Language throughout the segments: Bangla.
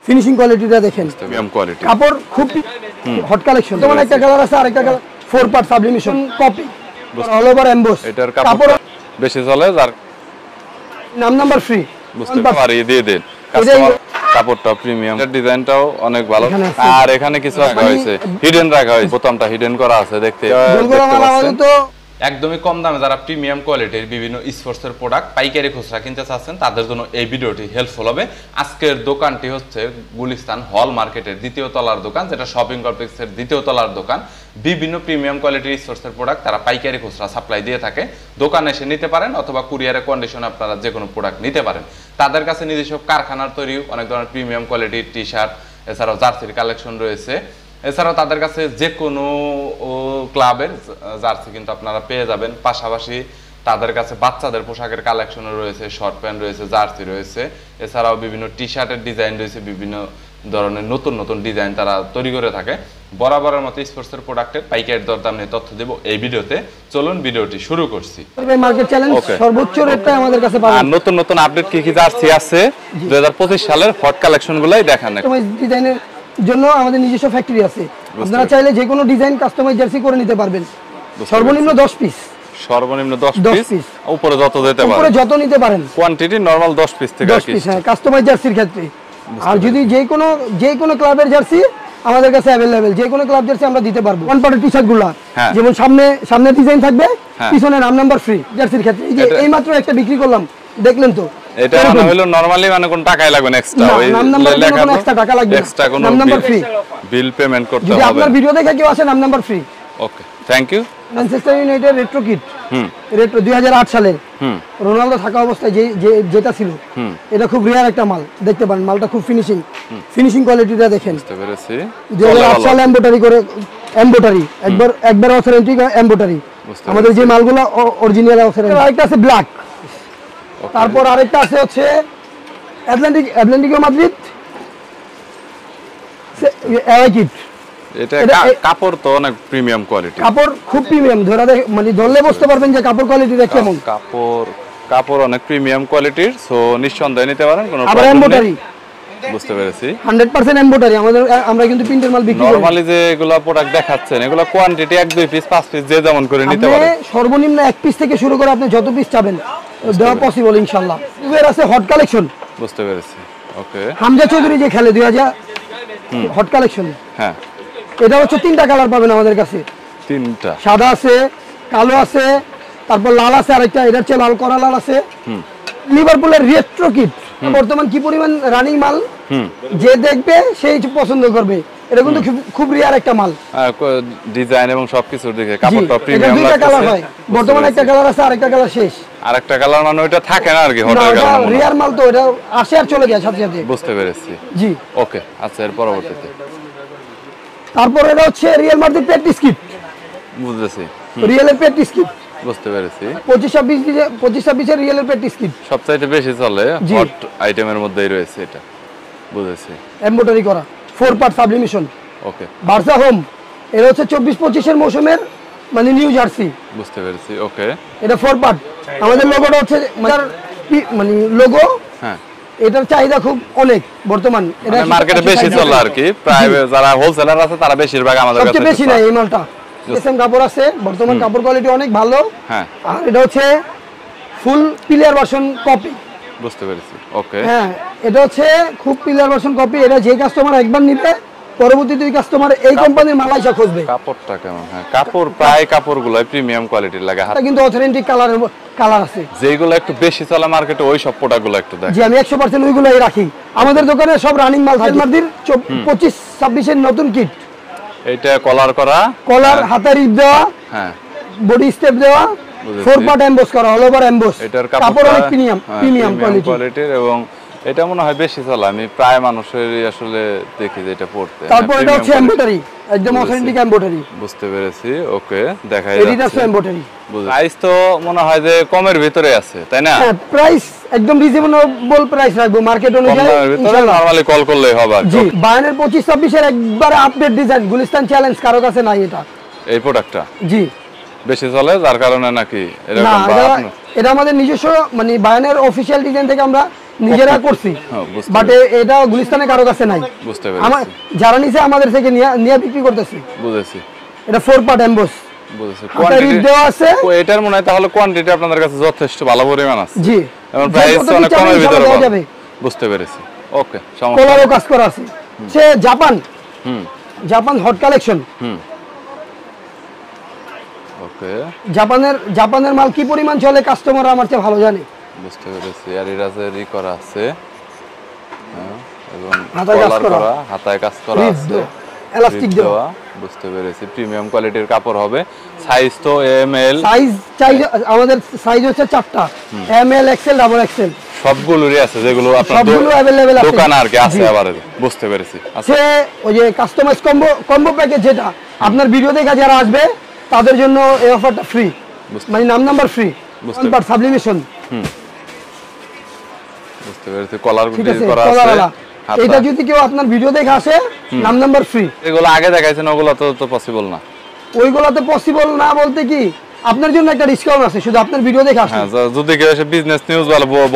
ফিনিশিং কোয়ালিটিটা দেখেন, প্রিমিয়াম কোয়ালিটি, কাপড় খুব হট কালেকশন। যেমন একটা কালার আছে, আরেকটা colour 4 part sublimation copy, all over emboss. এটার কাপড় বেশি চলে, যার নাম্বার ফ্রি, বুঝতে পারি দিয়ে দেন কাস্টমার। কাপড়টা প্রিমিয়াম, ডিজাইনটাও অনেক ভালো। আর এখানে কিছু রাখা হয়েছে, হিডেন রাখা হয়েছে, বোতামটা হিডেন করা আছে, দেখতে একদমই কম দামে। যারা প্রিমিয়াম কোয়ালিটির বিভিন্ন স্পোর্টসের প্রোডাক্ট পাইকারি খুচরা কিনতে চাচ্ছেন, তাদের জন্য এই ভিডিওটি হেল্পফুল হবে। আজকের দোকানটি হচ্ছে গুলিস্তান হল মার্কেটের দ্বিতীয় তলার দোকান, যেটা শপিং কমপ্লেক্সের দ্বিতীয় তলার দোকান। বিভিন্ন প্রিমিয়াম কোয়ালিটির স্পোর্টসের প্রোডাক্ট তারা পাইকারি খুচরা সাপ্লাই দিয়ে থাকে। দোকানে এসে নিতে পারেন, অথবা কুরিয়ারের কন্ডিশনে আপনারা যে কোনো প্রোডাক্ট নিতে পারেন। তাদের কাছে নিজস্ব কারখানার তৈরি অনেক ধরনের প্রিমিয়াম কোয়ালিটির টি শার্ট, এছাড়াও জার্সির কালেকশন রয়েছে। এছাড়াও তাদের কাছে যে কোনো ক্লাবের জার্সি কিন্তু আপনারা পেয়ে যাবেন। পাশাপাশি তাদের কাছে বাচ্চাদের পোশাকের কালেকশনও রয়েছে, শর্ট প্যান্ট রয়েছে, জার্সি রয়েছে। এছাড়াও বিভিন্ন টি শার্টের ডিজাইন রয়েছে, বিভিন্ন ধরনের নতুন নতুন ডিজাইন তারা তৈরি করে থাকে। বরাবরের মতো স্পোর্টসের প্রোডাক্টের পাইকারি দরদাম নিয়ে তথ্য দেব এই ভিডিওতে। চলুন ভিডিওটি শুরু করছি। মার্কেট চ্যালেঞ্জ সর্বোচ্চ রেটটা আমাদের কাছে পাবেন। আর নতুন নতুন আপডেট কি কি জার্সি আছে 2025 সালের হট কালেকশনগুলাই দেখান। কাস্টমাইজ ডিজাইনের জন্য আমাদের নিজস্ব ফ্যাক্টরি আছে। আপনারা চাইলে যে কোনো ডিজাইন কাস্টমাইজ জার্সি করে নিতে পারবেন। সর্বনিম্ন 10 পিস, সর্বনিম্ন 10 পিস, উপরে যত যেতে পারে, উপরে যত নিতে পারেন। কোয়ান্টিটি নরমাল 10 পিস থেকে 10 পিস, হ্যাঁ, কাস্টমাইজ জার্সির ক্ষেত্রে। আর যদি যে কোনো ক্লাবের জার্সি আমাদের কাছে अवेलेबल, যে কোনো ক্লাব জার্সি আমরা দিতে পারবো। ওয়ান পার্টের টি-শার্টগুলো যেমন সামনে ডিজাইন থাকবে, পিছনে নাম্বার ফ্রি জার্সির ক্ষেত্রে। এই যে এইমাত্র একটা বিক্রি করলাম, দেখলেন তো। এটা মানে হলো নরমালি মানে কোন টাকাই লাগবে না, এক্সট্রা ওই লেখা কোনো এক্সট্রা টাকা লাগবে, এক্সট্রা কোনো নাম্বার ফ্রি বিল পেমেন্ট করতে হবে। যদি আপনার ভিডিও দেখে কেউ আসে, number free. Okay, thank you. Manchester United retro kit, retro 2008 সালের রোনালদো থাকা অবস্থায় যেটা ছিল, এটা খুব রিয়ার একটা মাল। দেখতে পারেন মালটা খুব ফিনিশিং কোয়ালিটিটা দেখেন। বুঝতে পেরেছি। 2008 সালে এমব্রয়ডারি একবার অথেন্টিক এমব্রয়ডারি। আমাদের যে মালগুলো অরিজিনাল অথেন্টিক। আরেকটা আছে ব্ল্যাক, তারপর আরেকটা আছে হচ্ছে অ্যাটলান্টিকো মাদ্রিদ কিট। এটা কাপড় তো অনেক প্রিমিয়াম কোয়ালিটি, কাপড় খুব প্রিমিয়াম। মানে ধরলে বুঝতে পারবেন যে কাপড় কোয়ালিটিটা কেমন। কাপড় অনেক প্রিমিয়াম কোয়ালিটির, সো নিঃসন্দেহে নিতে পারেন, কোনো আবার এমব্রয়ডারি। বুঝতে পেরেছি, 100% এমব্রয়ডারি। আমরা কিন্তু প্রিন্টের মাল বিক্রি করি। নরমালি যে এগুলা প্রোডাক্ট দেখাচ্ছেন, এগুলা কোয়ান্টিটি 1-2 পিস 5 পিস যে যেমন করে নিতে পারেন। সর্বনিম্ন 1 পিস থেকে শুরু করে আপনি যত পিস চাবেন দেওয়া পসিবল ইনশাআল্লাহ। এর আছে হট কালেকশন। বুঝতে পেরেছি, ওকে। হামজা চৌধুরী যে খেলে 2000 হট কালেকশন। হ্যাঁ, এটা হচ্ছে 3টা কালার পাবেন আমাদের কাছে। 3টা, সাদা আছে, কালো আছে, তারপর লাল আছে, আরেকটা এটা হচ্ছে লাল করা লাল আছে। লিভারপুলের রেট্রো কিট বর্তমান কি পরিমাণ রানিং মাল, যে দেখবে সেই পছন্দ করবে। এটা কিন্তু খুব রিয়ার একটা মাল, ডিজাইন এবং সবকিছু দেখে কাপড়টা প্রিমিয়াম লাগছে। 2টা কালার হয় বর্তমানে, একটা কালার আছে, আরেকটা কালার শেষ। আরেকটা কালার মানে ওটা থাকে না আর কি, হট কালার রিয়ার মাল তো, এটা আসে আর চলে যায় সাথে সাথে। বুঝতে পেরেছি, জি, ওকে। আচ্ছা, এর পরবর্তীতে তারপর এটা হচ্ছে রিয়েল মাদ্রিদ প্র্যাকটিস কিট। বুঝতেছি, রিয়েলের প্র্যাকটিস কিট। বুঝতে পেরেছি। 25-26 এর রিয়েলের প্র্যাকটিস কিট সবচাইতে বেশি চলে, হট আইটেমের মধ্যেই রয়েছে এটা। বুঝেছি, এমব্রয়ডারি করা 4 পার্ট সাবলিমেশন। ওকে। বার্সা হোম, এটা হচ্ছে 24-25 এর মৌসুমের মানে নিউ জার্সি। বুঝতে পেরেছি, ওকে। এটা 4 পার্ট। আমাদের লোগোটা হচ্ছে মানে লোগো, হ্যাঁ, এটার চাহিদা খুব অনেক বর্তমান। এটা মার্কেটে বেশি চলে আর কি, প্রায় যারা হোলসেলার আছে তারা বেশিরভাগ আমাদের কাছে। সবচেয়ে বেশি না এই মালটা। এসএম কাপড় আছে বর্তমান, কাপড় কোয়ালিটি অনেক ভালো। হ্যাঁ, আর এটা হচ্ছে ফুল প্লেয়ার ভার্সন কপি। বুঝতে পেরেছি, ওকে। হ্যাঁ, এটা হচ্ছে খুব প্লেয়ার ভার্সন কপি। এটা যে কাস্টমার একবার নিবে, পরবর্তী 2 কাস্টমার এই কোম্পানির মাল আইসা খুঁজবে। কাপড়টা কেমন? হ্যাঁ, কাপড় প্রায় কাপড়গুলো প্রিমিয়াম কোয়ালিটির লাগে। এটা কিন্তু অথেন্টিক কালার আছে, যেগুলো একটু বেশি চলে মার্কেটে, ওই সব প্রোডাক্টগুলো একটু দেখ। জি, আমি 100% ওইগুলাই রাখি আমাদের দোকানে। সব রানিং মাল থাকে। মাদ্রিদ 25-26 এর নতুন কিট। এটা কলার করা, কলার হাতে রিপ দেওয়া, হ্যাঁ, বডি স্টেপ দেওয়া, 4 পার্ট এমবোস করা, অল ওভার এমবোস। এটার কাপড় অনেক প্রিমিয়াম কোয়ালিটির, এবং এটা মনে হয় বেশি চলে। আমি প্রায় মানুষেরই আসলে দেখি যে এটা পড়তে। তারপর এটা হচ্ছে এমব্রয়ডারি, একদম অথেন্টিক এমব্রয়ডারি। বুঝতে পেরেছি, ওকে। দেখাই এডিডাস এমব্রয়ডারি। প্রাইস তো মনে হয় যে কমের ভিতরে আছে, তাই না? হ্যাঁ, প্রাইস একদম রিজনেবল প্রাইস রাখবো মার্কেট অনুযায়ী। ইনশাআল্লাহ নরমালি কল করলেই হবে। জি, বায়ানের 25-26 এর একবারে আপডেট ডিজাইন গুলিস্তান চ্যালেঞ্জ কারো কাছে নাই এটা, এই প্রোডাক্টটা। জি, বেশি চলে যার কারণে নাকি এরকম? এটা আমাদের নিজস্ব মানে বায়ানের অফিশিয়াল ডিজাইন থেকে আমরা নিজেরা করছি, বাট এটা গুলিস্তানে কারো কাছে নাই। বুঝতে পেরেছি। যারা নিছে আমাদের থেকে নিয়ে বিক্রি করতেছি। বুঝেছি। এটা 4 পার্ট এমবস। বুঝেছি। কোয়ান্টিটি দেওয়া আছে। এটার মনে হয় তাহলে কোয়ান্টিটি আপনাদের কাছে যথেষ্ট ভালো পরিমাণ আছে। জি। এবং প্রাইস অনেক কমের ভিতরে পাওয়া যাবে। বুঝতে পেরেছি। ওকে, সমস্যা কলারও কাজ করা আছে। সে জাপান হট কালেকশন। ওকে। জাপানের মাল কি পরিমাণ চলে কাস্টমার আমার চেয়ে ভালো জানে। বুঝতে পেরেছি। আর এরাজেরই করা আছে। এবং কলার করা, হাতায় কাজ করা আছে। এলাস্টিক দেওয়া। বুঝতে পেরেছি। প্রিমিয়াম কোয়ালিটির কাপড় হবে। সাইজ তো এম এল। সাইজ আমাদের সাইজ হচ্ছে 4টা, M L, XL, double XL. সবগুলোরই আছে, যেগুলো আপনার সবগুলো अवेलेबल আছে দোকানে আর কি আছে। আবার বুঝতে পেরেছি। আচ্ছা, ওই যে কাস্টমাইজ কম্বো প্যাকেজ, যেটা আপনার ভিডিও দেখা যারা আসবে তাদের জন্য এই অফারটা ফ্রি, মানে number free, one part sublimation. বুঝতে পেরেছি। কলার করা আছে। এটা যদি কেউ আপনার ভিডিও দেখে আসে, নাম্বার ফ্রি। এগুলো আগে দেখাইছেন, ওগুলো তো পসিবল না। ওইগুলো তো পসিবল না বলতে কি, আপনার জন্য একটা ডিসকাউন্ট আছে, শুধু আপনার ভিডিও দেখে আসে। হ্যাঁ, যদি কেউ এসে বিজনেস নিউজ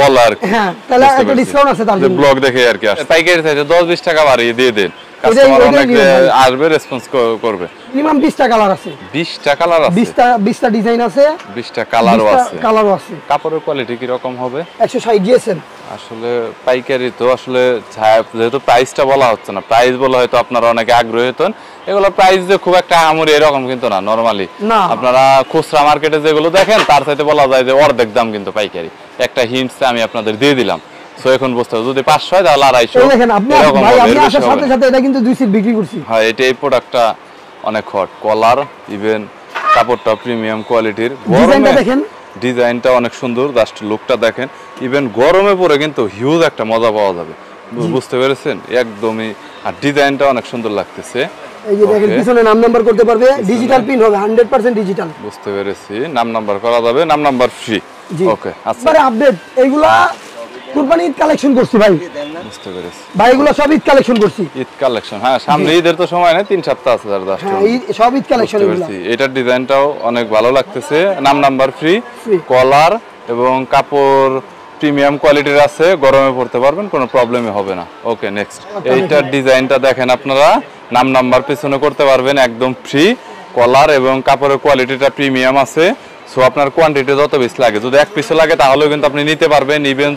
বলে আর কি। হ্যাঁ, তাহলে একটা ডিসকাউন্ট আছে তার জন্য। ব্লগ দেখে আর কি আসে। পাইকারি চাইছে 10-20 টাকা বাড়িয়ে দিয়ে দেন, কাস্টমার অনেক আসবে, রেসপন্স করবে। মিনিমাম 20টা কালার আছে। 20টা কালার আছে। 20টা ডিজাইন আছে। 20টা কালারও আছে। কাপড়ের কোয়ালিটি কি রকম হবে? 160 জিএসএম। আসলে পাইকারি তো আসলে যেহেতু প্রাইসটা বলা হচ্ছে না, প্রাইস বলা হয়তো আপনারা অনেকে আগ্রহী হতেন। এগুলো প্রাইস যে খুব একটা আমরি এরকম কিন্তু না। নরমালি আপনারা খুচরা মার্কেটে যেগুলো দেখেন তার সাথে বলা যায় যে অর্ধেক দাম কিন্তু পাইকারি। একটা হিন্টস আমি আপনাদের দিয়ে দিলাম। সো এখন বুঝতে হবে, যদি 500 হয় তাহলে 250। দেখেন আপনি ভাই, আমি আসার সাথে সাথে এটা কিন্তু 2 সিট বিক্রি করছি। হ্যাঁ, এই প্রোডাক্টটা অনেক হট। কলার, ইভেন কাপড়টা প্রিমিয়াম কোয়ালিটির। ডিজাইনটা দেখেন, ডিজাইনটা অনেক সুন্দর, জাস্ট লুকটা দেখেন। ইভেন গরমে পরে কিন্তু হিউজ একটা মজা পাওয়া যাবে। বুঝতে পেরেছেন? একদমই। আর ডিজাইনটা অনেক সুন্দর লাগতেছে। এই যে দেখেন, পিছনে নাম নাম্বার করতে পারবে, ডিজিটাল পিন হবে, 100% ডিজিটাল। বুঝতে পেরেছি। নাম নাম্বার করা যাবে, নাম নাম্বার ফ্রি। ওকে, আচ্ছা। মানে আপডেট এইগুলা কুরবানি ঈদ কালেকশন করছি ভাই। বুঝতে পেরেছি ভাই, এগুলো সব ঈদ কালেকশন করছি। ঈদ কালেকশন। হ্যাঁ, সামনে ঈদের তো সময় নেই, 3 সপ্তাহ আছে। হ্যাঁ, সব ঈদ কালেকশন এগুলো। এটার ডিজাইনটাও অনেক ভালো লাগতেছে। নাম নাম্বার ফ্রি, কলার এবং কাপড় প্রিমিয়াম কোয়ালিটির আছে। গরমে পড়তে পারবেন, কোনো প্রবলেমই হবে না। ওকে, নেক্সট। এইটার ডিজাইনটা দেখেন আপনারা, নাম নাম্বার পিছনে করতে পারবেন, একদম ফ্রি। কলার এবং কাপড়ের কোয়ালিটিটা প্রিমিয়াম আছে। সো আপনার কোয়ান্টিটি যত বেশি লাগে, যদি 1 পিসও লাগে তাহলেও কিন্তু আপনি নিতে পারবেন। ইভেন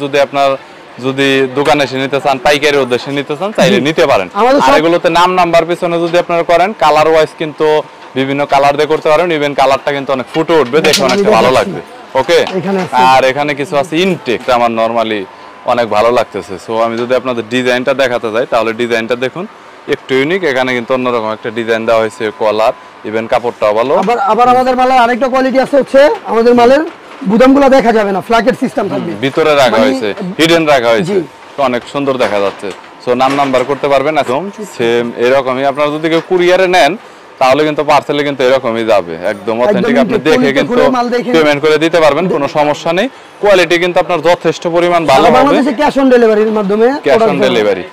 যদি দোকানে এসে নিতে চান, পাইকারি উদ্দেশ্যে নিতে চান, চাইলে নিতে পারেন। আর এগুলোতে নাম নাম্বার পিছনে যদি আপনারা করেন, কালার ওয়াইজ কিন্তু বিভিন্ন কালার দিয়ে করতে পারেন। ইভেন কালারটা কিন্তু অনেক ফুটে উঠবে, দেখে অনেকটা ভালো লাগবে। ওকে। আর এখানে কিছু আছে ইনটেক, আমার নরমালি অনেক ভালো লাগতেছে। সো আমি যদি আপনাদের ডিজাইনটা দেখাতে যাই, তাহলে ডিজাইনটা দেখুন, একটু ইউনিক। এখানে কিন্তু অন্যরকম একটা ডিজাইন দেওয়া হয়েছে। কলার, ইভেন কাপড়টাও ভালো। আবার আমাদের মালের আরেকটা কোয়ালিটি আছে, হচ্ছে আমাদের মালের গুদামগুলো দেখা যাবে না, ফ্ল্যাকেট সিস্টেম থাকবে, ভিতরে রাখা হয়েছে, হিডেন রাখা হয়েছে, অনেক সুন্দর দেখা যাচ্ছে। সো নাম নাম্বার করতে পারবেন একদম সেম এরকমই। আপনারা যদি কেউ কুরিয়ারে নেন, তাহলে কিন্তু পার্সেলে কিন্তু এরকমই যাবে, একদম অথেন্টিক। আপনি দেখে কিন্তু পেমেন্ট করে দিতে পারবেন, কোনো সমস্যা নেই। কোয়ালিটি কিন্তু আপনার যথেষ্ট পরিমাণ ভালো হবে। বাংলাদেশে ক্যাশ অন ডেলিভারির মাধ্যমে, ক্যাশ অন ডেলিভারি।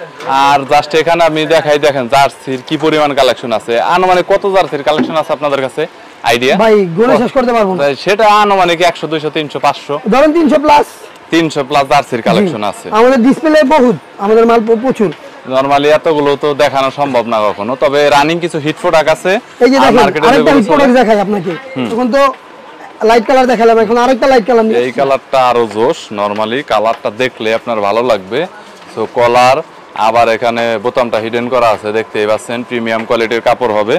আর জাস্ট এখানে আমি দেখেন জার্সির কি পরিমাণ কালেকশন আছে। আনুমানিক কত জার্সির কালেকশন আছে আপনাদের কাছে আইডিয়া? ভাই গুণে শেষ করতে পারবো না। সেটা আনুমানিক 100, 200, 300, 500, ধরেন 300 প্লাস। 300 প্লাস জার্সির কালেকশন আছে। আমাদের ডিসপ্লে বহুত, আমাদের মাল প্রচুর। নরমালি এতগুলো তো দেখানো সম্ভব না কখনো, তবে রানিং কিছু হিট প্রোডাক্ট আছে। এই যে দেখেন, আরেকটা হিট প্রোডাক্ট দেখাই আপনাকে। এখন তো লাইট কালার দেখালাম, এখন আরেকটা লাইট কালার। এই কালারটা আরো জোশ। নরমালি কালারটা দেখলে আপনার ভালো লাগবে। সো কলার, আবার এখানে বোতামটা হিডেন করা আছে, দেখতেই পাচ্ছেন। প্রিমিয়াম কোয়ালিটির কাপড় হবে।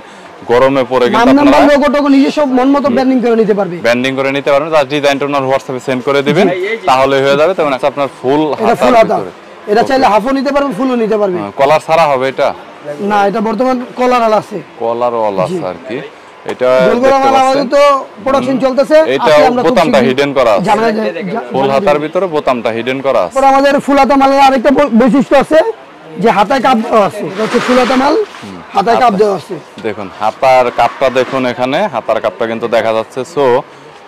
গরমে পরে কিন্তু আপনারা লোগোটুকু নিজস্ব মনমতো ব্র্যান্ডিং করে নিতে পারবে। ব্র্যান্ডিং করে নিতে পারবেন। তার ডিজাইনটা ওনার হোয়াটসঅ্যাপে সেন্ড করে দিবেন, তাহলে হয়ে যাবে। তখন আপনার ফুল হাতা। এটা চাইলে হাফও নিতে পারবেন, ফুলও নিতে পারবেন। কলার ছাড়া হবে এটা? না, এটা বর্তমান কলার আলা আছে। কলার ওয়ালা আছে আর কি। এটা আমাদের তো প্রোডাকশন চলতেছে। এটা বোতামটা হিডেন করা আছে, ফুল হাতার ভিতরে বোতামটা হিডেন করা আছে। পরে আমাদের ফুল হাতা মালের আরেকটা বৈশিষ্ট্য আছে, যে হাতায় কাপ দেওয়া আছে। এটা হচ্ছে ফুল হাতা মাল, হাতায় কাপ দেওয়া আছে। দেখুন হাতার কাপটা দেখুন, এখানে হাতার কাপটা কিন্তু দেখা যাচ্ছে। So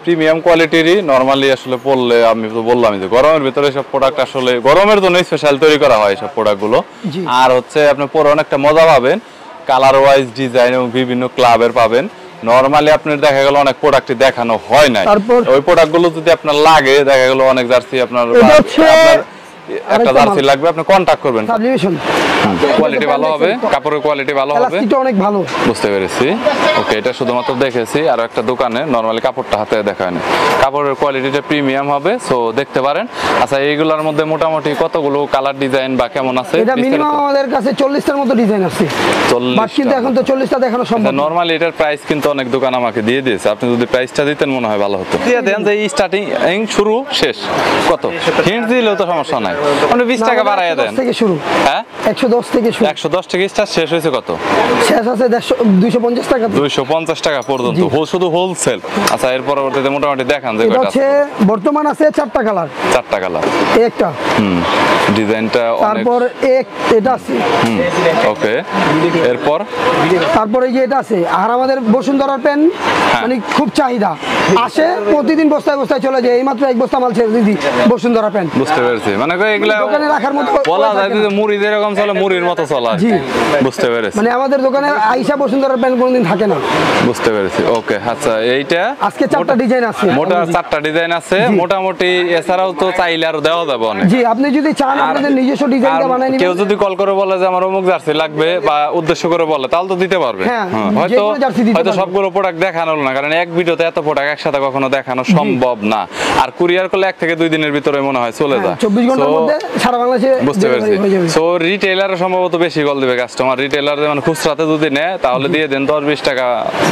premium কোয়ালিটিরই। নরমালি আসলে পড়লে আমি তো বললাম যে গরমের ভিতরে সব প্রোডাক্ট আসলে গরমের জন্য স্পেশাল তৈরি করা হয় সব প্রোডাক্টগুলো। আর হচ্ছে আপনি পরে অনেকটা মজা পাবেন, কালার ওয়াইজ ডিজাইন এবং বিভিন্ন ক্লাবের পাবেন। নরমালি আপনার দেখা গেল অনেক প্রোডাক্টই দেখানো হয় না, ওই প্রোডাক্টগুলো যদি আপনার লাগে, দেখা গেল অনেক জার্সি আপনার একটা জার্সি লাগবে আপনি কন্টাক্ট করবেন। সাবলিমেশন কোয়ালিটি ভালো হবে, কাপড়ের কোয়ালিটি ভালো হবে, এলাস্টিকটা অনেক ভালো। বুঝতে পেরেছি। ওকে, এটা শুধুমাত্র দেখেছি, আর একটা দোকানে নরমালি কাপড়টা হাতে দেখায়নি। কাপড়ের কোয়ালিটিটা প্রিমিয়াম হবে, সো দেখতে পারেন। আচ্ছা, এইগুলোর মধ্যে মোটামুটি কতগুলো কালার ডিজাইন বা কেমন আছে? এটা মিনিমাম আমাদের কাছে 40টার মতো ডিজাইন আছে। 40 কিন্তু এখন তো 40টা দেখানো সম্ভব না। নরমালি এটার প্রাইস কিন্তু অনেক দোকান আমাকে দিয়ে দিয়েছে, আপনি যদি প্রাইসটা দিতেন মনে হয় ভালো হতো। দিয়ে দেন যে স্টার্টিং শুরু শেষ কত, হিন্ট দিলেও তো সমস্যা নাই, আপনি 20 টাকা বাড়াইয়া দেন। 110 থেকে শুরু। হ্যাঁ, 110 থেকে শুরু। 110 থেকে স্টার্ট, শেষ হয়েছে কত? শেষ আছে 250 টাকা। 250 টাকা পর্যন্ত শুধু হোলসেল। আচ্ছা, এর পরবর্তীতে মোটামুটি দেখান যে এটা হচ্ছে বর্তমান আছে 4টা কালার। 4টা কালার, একটা ডিজাইনটা অনেক। তারপর এটা আছে। ওকে, এরপর তারপর এই যে এটা আছে। আর আমাদের বসুন্ধরার পেন মানে খুব চাহিদা, আসে প্রতিদিন বস্তায় বস্তায় চলে যায়। এইমাত্র এক বস্তা মাল ছেড়ে দিদি বসুন্ধরা পেন। বুঝতে পেরেছি, মানে এগুলা দোকানে রাখার মতো বলা যায় যে মুড়ি যেরকম চলে মুড়ির মতো চলে। জি, বুঝতে পেরেছি। মানে আমাদের দোকানে আইসা বসুন্ধরার পেন কোনদিন থাকে না। বুঝতে পেরেছি। ওকে, আচ্ছা, এইটা আজকে 4টা ডিজাইন আছে, মোটা 4টা ডিজাইন আছে মোটামুটি। এছাড়াও তো চাইলে আর দেওয়া যাবে অনেক। জি, আপনি যদি চান আপনাদের নিজস্ব ডিজাইনটা বানাই নিবেন। কেউ যদি কল করে বলে যে আমার অমুক জার্সি লাগবে বা উদ্দেশ্য করে বলে, তাহলে তো দিতে পারবে। হয়তো সবগুলো প্রোডাক্ট দেখানো হলো না, কারণ এক ভিডিওতে এত প্রোডাক্ট একসাথে কখনো দেখানো সম্ভব না। আর কুরিয়ার করলে 1 থেকে 2 দিনের ভিতরে মনে হয় চলে যায়, 24 ঘন্টার মধ্যে সারা বাংলাদেশে। বুঝতে পেরেছি। সো রিটেইলার সম্ভবত বেশি কল দিবে কাস্টমার। রিটেইলার যেমন খুচরাতে যদি নেয় তাহলে দিয়ে দেন 10-20 টাকা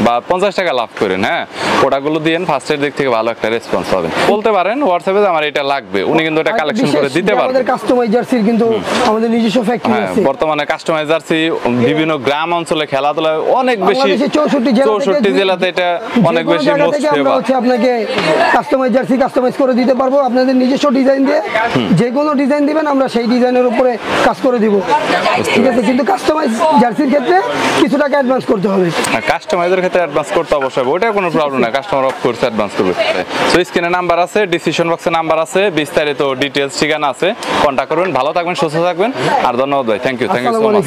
বা 50 টাকা লাভ করেন। হ্যাঁ, প্রোডাক্টগুলো দিয়েন, ফার্স্টের দিক থেকে ভালো একটা রেসপন্স পাবেন। বলতে পারেন হোয়াটসঅ্যাপে যে আমার এটা লাগবে, উনি কিন্তু এটা কালেকশন করে দিতে পারবেন। আমাদের কাস্টমাইজ জার্সির কিন্তু আমাদের নিজস্ব ফ্যাক্টরি আছে। বর্তমানে কাস্টমাইজ জার্সি বিভিন্ন গ্রাম অঞ্চলে খেলাধুলায় অনেক বেশি, 64 জেলাতে এটা অনেক বেশি মোস্ট ফেভার। হচ্ছে আপনাকে কাস্টমাইজ জার্সি কাস্টমাইজ করে দিতে পারবো। আপনাদের নিজস্ব ডিজাইন দিয়ে যে কোনো ডিজাইন দিবেন, আমরা সেই ডিজাইনের উপরে কাজ করে দিব। ঠিক আছে, কিন্তু কাস্টমাইজ জার্সির ক্ষেত্রে কিছু টাকা অ্যাডভান্স করতে হবে। কাস্টমাইজের ক্ষেত্রে অ্যাডভান্স করতে অবশ্যই, ওটা কোনো প্রবলেম না, কাস্টমার অফ কোর্স অ্যাডভান্স করবে। সো স্ক্রিনে নাম্বার আছে, ডিসক্রিপশন বক্সে নাম্বার আছে, বিস্তারিত ডিটেইলস ঠিকানা আছে, কন্টাক্ট করবেন। ভালো থাকবেন, সুস্থ থাকবেন, আর ধন্যবাদ ভাই। Thank you so much.